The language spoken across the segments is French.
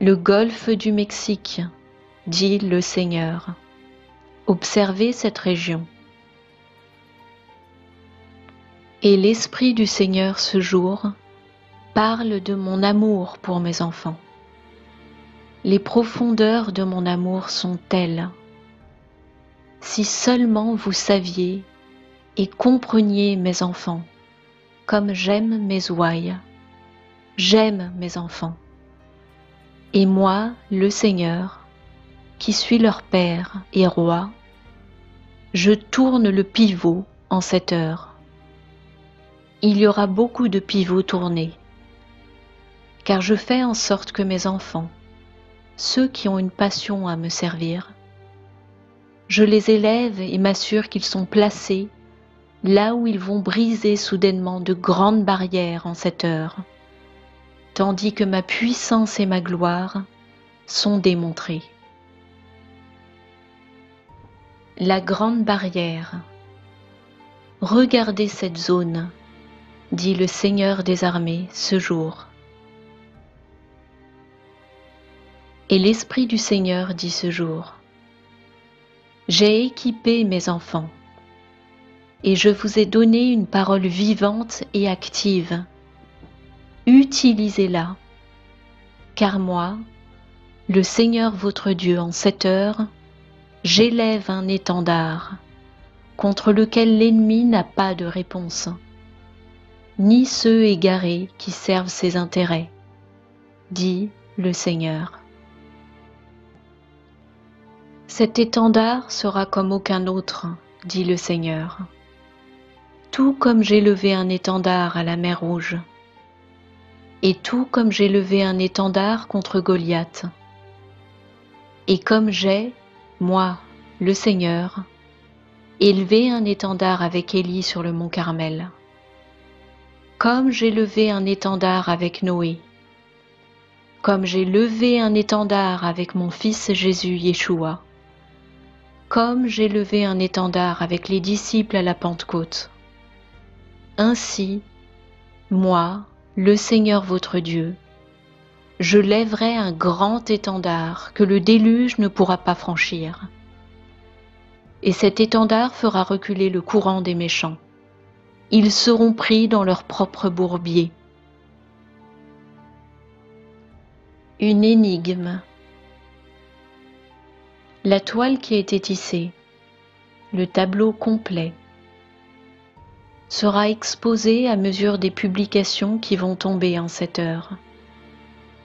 Le golfe du Mexique, dit le Seigneur. Observez cette région. Et l'Esprit du Seigneur ce jour parle de mon amour pour mes enfants. Les profondeurs de mon amour sont telles. Si seulement vous saviez et compreniez mes enfants, comme j'aime mes ouailles, j'aime mes enfants. Et moi, le Seigneur, qui suis leur Père et Roi, je tourne le pivot en cette heure. Il y aura beaucoup de pivots tournés, car je fais en sorte que mes enfants, ceux qui ont une passion à me servir, je les élève et m'assure qu'ils sont placés là où ils vont briser soudainement de grandes barrières en cette heure, tandis que ma puissance et ma gloire sont démontrées. La grande barrière. Regardez cette zone, dit le Seigneur des armées ce jour. Et l'Esprit du Seigneur dit ce jour, j'ai équipé mes enfants, et je vous ai donné une parole vivante et active. Utilisez-la, car moi, le Seigneur votre Dieu, en cette heure, j'élève un étendard contre lequel l'ennemi n'a pas de réponse, ni ceux égarés qui servent ses intérêts, dit le Seigneur. Cet étendard sera comme aucun autre, dit le Seigneur, tout comme j'ai levé un étendard à la mer Rouge, et tout comme j'ai levé un étendard contre Goliath, et comme j'ai, moi, le Seigneur, élevé un étendard avec Élie sur le mont Carmel, comme j'ai levé un étendard avec Noé, comme j'ai levé un étendard avec mon fils Jésus Yeshua, comme j'ai levé un étendard avec les disciples à la Pentecôte. Ainsi, moi, le Seigneur votre Dieu, je lèverai un grand étendard que le déluge ne pourra pas franchir. Et cet étendard fera reculer le courant des méchants. Ils seront pris dans leur propre bourbier. Une énigme. La toile qui a été tissée, le tableau complet, sera exposé à mesure des publications qui vont tomber en cette heure,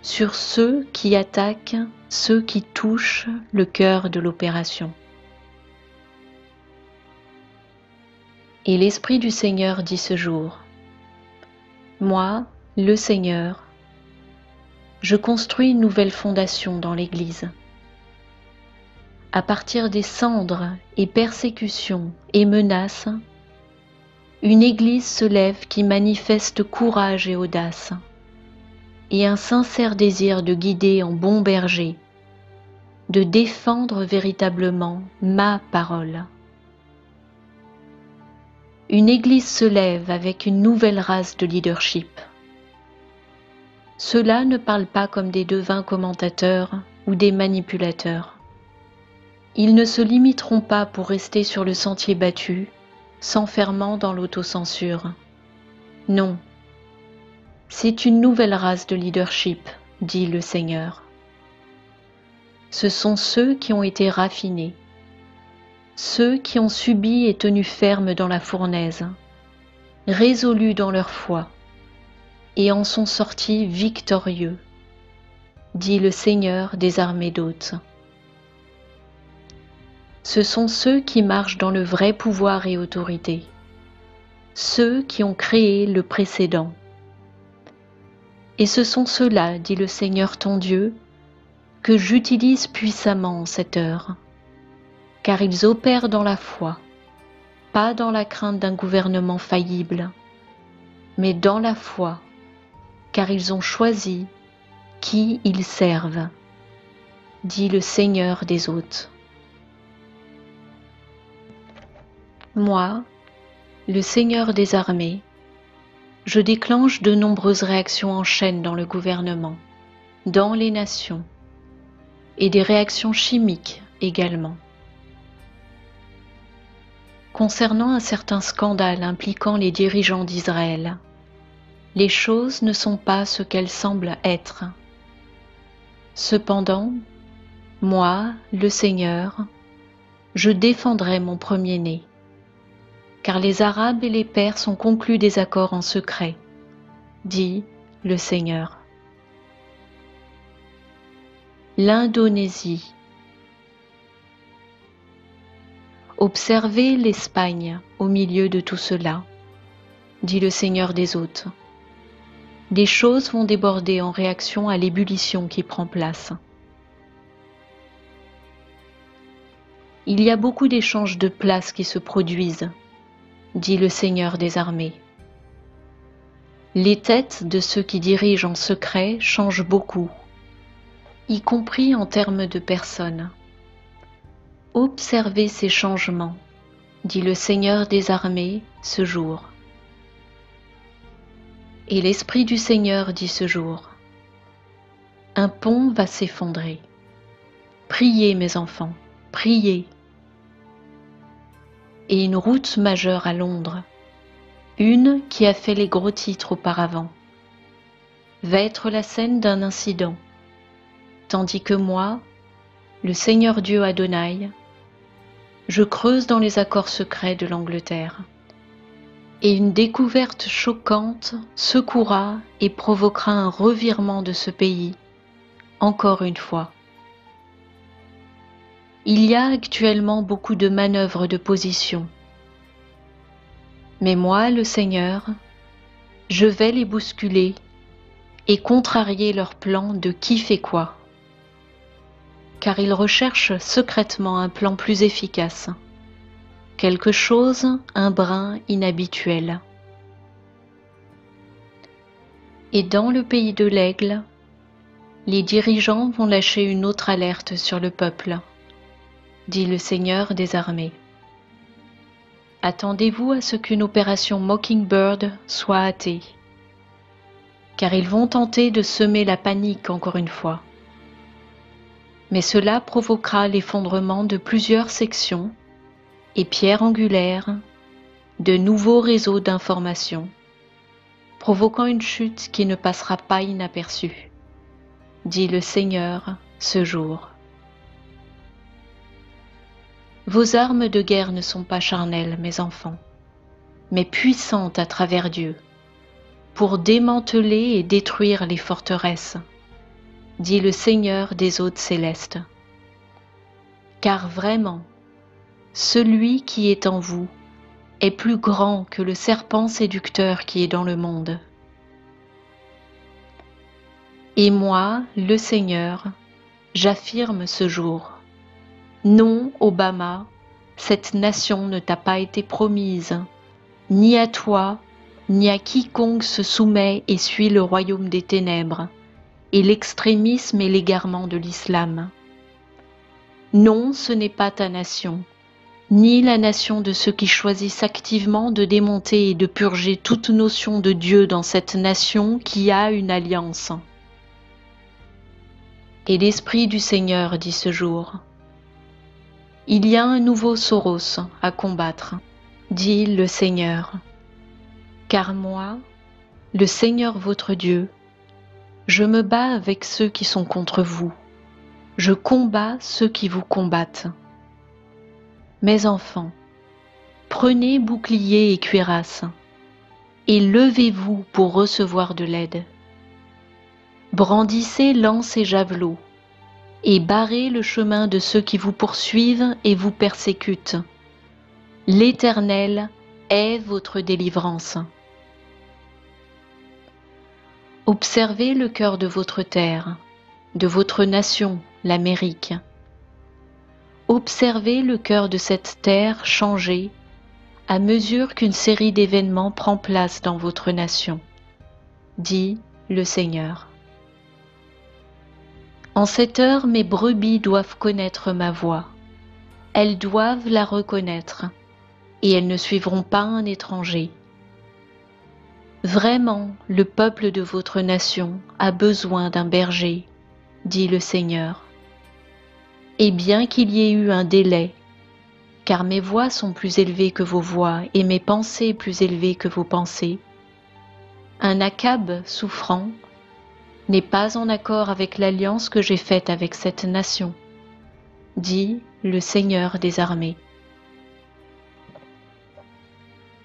sur ceux qui attaquent, ceux qui touchent le cœur de l'opération. Et l'Esprit du Seigneur dit ce jour, moi, le Seigneur, je construis une nouvelle fondation dans l'Église. À partir des cendres et persécutions et menaces, une Église se lève qui manifeste courage et audace, et un sincère désir de guider en bon berger, de défendre véritablement ma parole. Une Église se lève avec une nouvelle race de leadership. Ceux-là ne parlent pas comme des devins commentateurs ou des manipulateurs. Ils ne se limiteront pas pour rester sur le sentier battu, s'enfermant dans l'autocensure. Non, c'est une nouvelle race de leadership, dit le Seigneur. Ce sont ceux qui ont été raffinés, ceux qui ont subi et tenu ferme dans la fournaise, résolus dans leur foi, et en sont sortis victorieux, dit le Seigneur des armées d'hôtes. Ce sont ceux qui marchent dans le vrai pouvoir et autorité, ceux qui ont créé le précédent. Et ce sont ceux-là, dit le Seigneur ton Dieu, que j'utilise puissamment en cette heure, car ils opèrent dans la foi, pas dans la crainte d'un gouvernement faillible, mais dans la foi, car ils ont choisi qui ils servent, dit le Seigneur des hôtes. Moi, le Seigneur des armées, je déclenche de nombreuses réactions en chaîne dans le gouvernement, dans les nations et des réactions chimiques également. Concernant un certain scandale impliquant les dirigeants d'Israël, les choses ne sont pas ce qu'elles semblent être. Cependant, moi, le Seigneur, je défendrai mon premier-né, car les Arabes et les Perses ont conclu des accords en secret, dit le Seigneur. L'Indonésie. Observez l'Espagne au milieu de tout cela, dit le Seigneur des hôtes. Des choses vont déborder en réaction à l'ébullition qui prend place. Il y a beaucoup d'échanges de places qui se produisent, dit le Seigneur des armées. Les têtes de ceux qui dirigent en secret changent beaucoup, y compris en termes de personnes. Observez ces changements, dit le Seigneur des armées ce jour. Et l'Esprit du Seigneur dit ce jour, un pont va s'effondrer. Priez mes enfants, priez. Et une route majeure à Londres, une qui a fait les gros titres auparavant, va être la scène d'un incident, tandis que moi, le Seigneur Dieu Adonai, je creuse dans les accords secrets de l'Angleterre, et une découverte choquante secouera et provoquera un revirement de ce pays, encore une fois. Il y a actuellement beaucoup de manœuvres de position, mais moi, le Seigneur, je vais les bousculer et contrarier leurs plans de qui fait quoi. Car ils recherchent secrètement un plan plus efficace, quelque chose, un brin inhabituel. Et dans le pays de l'Aigle, les dirigeants vont lâcher une autre alerte sur le peuple, dit le Seigneur des armées. Attendez-vous à ce qu'une opération Mockingbird soit hâtée, car ils vont tenter de semer la panique encore une fois. Mais cela provoquera l'effondrement de plusieurs sections et pierres angulaires, de nouveaux réseaux d'information, provoquant une chute qui ne passera pas inaperçue, dit le Seigneur ce jour. Vos armes de guerre ne sont pas charnelles, mes enfants, mais puissantes à travers Dieu, pour démanteler et détruire les forteresses, dit le Seigneur des hôtes célestes. Car vraiment, celui qui est en vous est plus grand que le serpent séducteur qui est dans le monde. Et moi, le Seigneur, j'affirme ce jour, non, Obama, cette nation ne t'a pas été promise, ni à toi, ni à quiconque se soumet et suit le royaume des ténèbres, et l'extrémisme et l'égarement de l'islam. Non, ce n'est pas ta nation, ni la nation de ceux qui choisissent activement de démonter et de purger toute notion de Dieu dans cette nation qui a une alliance. Et l'Esprit du Seigneur dit ce jour, il y a un nouveau Soros à combattre, dit le Seigneur, car moi, le Seigneur votre Dieu, je me bats avec ceux qui sont contre vous, je combats ceux qui vous combattent. Mes enfants, prenez bouclier et cuirasse, et levez-vous pour recevoir de l'aide. Brandissez lance et javelot, et barrez le chemin de ceux qui vous poursuivent et vous persécutent. L'Éternel est votre délivrance. Observez le cœur de votre terre, de votre nation, l'Amérique. Observez le cœur de cette terre changer à mesure qu'une série d'événements prend place dans votre nation, dit le Seigneur. En cette heure, mes brebis doivent connaître ma voix. Elles doivent la reconnaître, et elles ne suivront pas un étranger. Vraiment, le peuple de votre nation a besoin d'un berger dit le Seigneur. Et bien qu'il y ait eu un délai, car mes voies sont plus élevées que vos voies et mes pensées plus élevées que vos pensées, un Akab souffrant n'est pas en accord avec l'alliance que j'ai faite avec cette nation, dit le Seigneur des armées.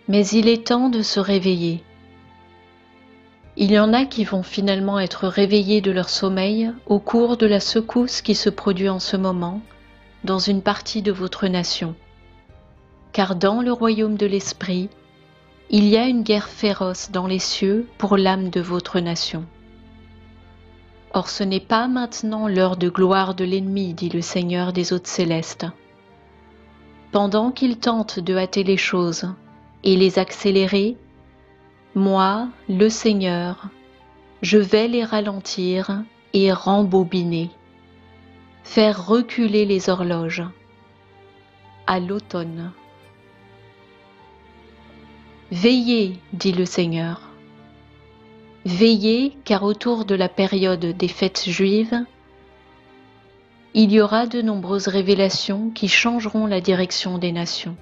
Mais il est temps de se réveiller. Il y en a qui vont finalement être réveillés de leur sommeil au cours de la secousse qui se produit en ce moment dans une partie de votre nation. Car dans le royaume de l'Esprit, il y a une guerre féroce dans les cieux pour l'âme de votre nation. Or ce n'est pas maintenant l'heure de gloire de l'ennemi, dit le Seigneur des hôtes célestes. Pendant qu'il tente de hâter les choses et les accélérer, moi, le Seigneur, je vais les ralentir et rembobiner, faire reculer les horloges. À l'automne. Veillez, dit le Seigneur. Veillez, car autour de la période des fêtes juives, il y aura de nombreuses révélations qui changeront la direction des nations,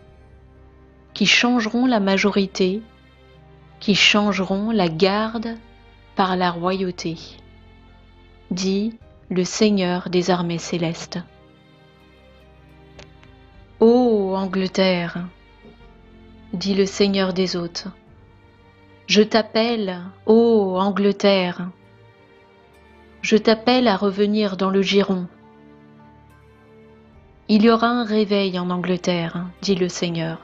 qui changeront la majorité, qui changeront la garde par la royauté, dit le Seigneur des armées célestes. Ô Angleterre, dit le Seigneur des hôtes, je t'appelle, ô Angleterre, je t'appelle à revenir dans le giron. Il y aura un réveil en Angleterre, dit le Seigneur,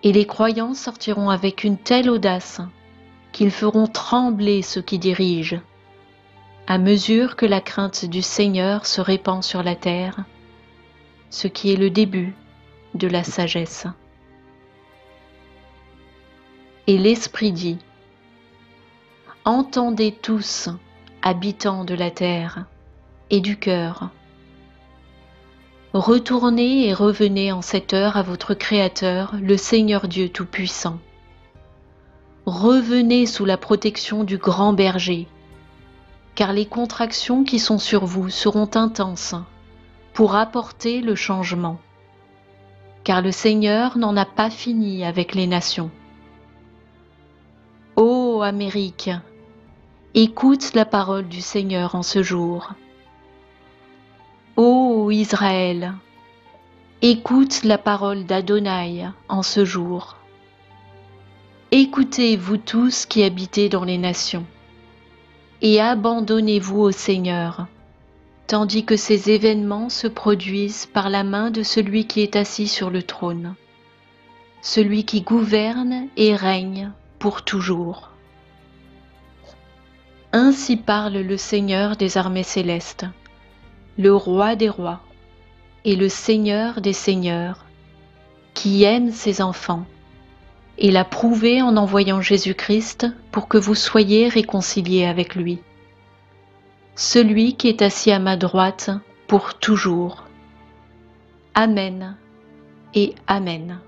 et les croyants sortiront avec une telle audace qu'ils feront trembler ceux qui dirigent, à mesure que la crainte du Seigneur se répand sur la terre, ce qui est le début de la sagesse. Et l'Esprit dit, « Entendez tous, habitants de la terre et du cœur, retournez et revenez en cette heure à votre Créateur, le Seigneur Dieu Tout-Puissant. Revenez sous la protection du grand berger, car les contractions qui sont sur vous seront intenses pour apporter le changement, car le Seigneur n'en a pas fini avec les nations. Ô Amérique, écoute la parole du Seigneur en ce jour. Ô Israël, écoute la parole d'Adonai en ce jour. Écoutez, vous tous qui habitez dans les nations, et abandonnez-vous au Seigneur, tandis que ces événements se produisent par la main de celui qui est assis sur le trône, celui qui gouverne et règne pour toujours. Ainsi parle le Seigneur des armées célestes, le Roi des rois et le Seigneur des seigneurs, qui aime ses enfants et l'a prouvé en envoyant Jésus-Christ pour que vous soyez réconciliés avec lui. Celui qui est assis à ma droite pour toujours. Amen et Amen.